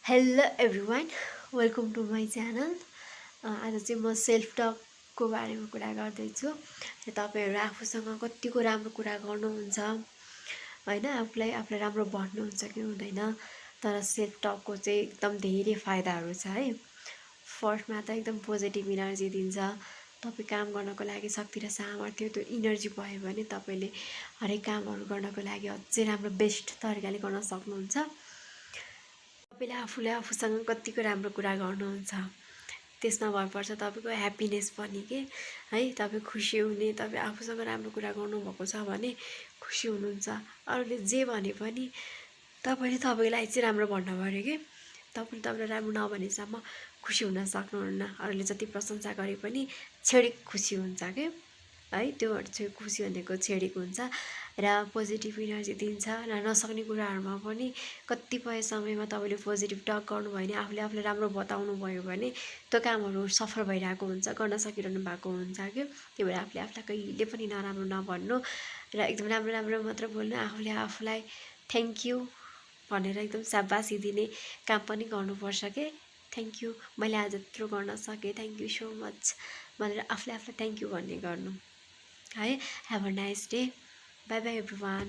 Hello everyone welcome to my channel. आज चाहिँ म सेल्फ टकको बारेमा कुरा गर्दैछु। तपाईँहरू आफूसँग कतिको राम्रो कुरा गर्नुहुन्छ होइन, आफूलाई राम्रो भन्नुहुन्छ कि हुँदैन, तर सेल्फ टकको चाहिँ एकदम धेरै फाइदाहरू छ है। फर्स्टमा त एकदम पोजिटिभ इनर्जी दिन्छ। तपाईँ काम गर्नको लागि शक्ति र सामर्थ्य त्यो इनर्जी भयो भने तपाईँले हरेक कामहरू गर्नको लागि अझै राम्रो बेस्ट तरिकाले गर्न सक्नुहुन्छ। तपाईँले आफूले आफूसँग कतिको राम्रो कुरा गर्नुहुन्छ त्यसमा भर पर्छ तपाईँको ह्याप्पिनेस पनि के है। तपाईँ खुसी हुने, तपाईँ आफूसँग राम्रो कुरा गर्नुभएको छ भने खुसी हुनुहुन्छ। अरूले जे भने पनि तपाईँले तपाईँलाई चाहिँ राम्रो भन्नु पऱ्यो कि तपाईँले तपाईँलाई राम्रो नभनेसम्म खुसी हुन सक्नुहुन्न। अरूले जति प्रशंसा गरे पनि छेडिक खुसी हुन्छ कि है, त्यो चाहिँ खुसी भनेको छेडिक हुन्छ र पोजिटिभ इनर्जी दिन्छ। र नसक्ने कुराहरूमा पनि कतिपय समयमा तपाईँले पोजिटिभ टक गर्नुभयो भने आफूले आफूलाई राम्रो बताउनु भयो भने त्यो कामहरू सफल भइरहेको हुन्छ, गर्न सकिरहनु भएको हुन्छ कि। त्यही भएर आफूले आफूलाई कहिले पनि नराम्रो नभन्नु र एकदम राम्रो राम्रो मात्र बोल्नु। आफूले आफूलाई थ्याङ्क यू भनेर एकदम साबासी दिने काम पनि गर्नुपर्छ कि। थ्याङ्क यू, मैले आज यत्रो गर्न सकेँ, थ्याङ्क यू सो मच भनेर आफूले आफूलाई थ्याङ्क यू भन्ने गर्नु है। Have a nice day, by by everyone.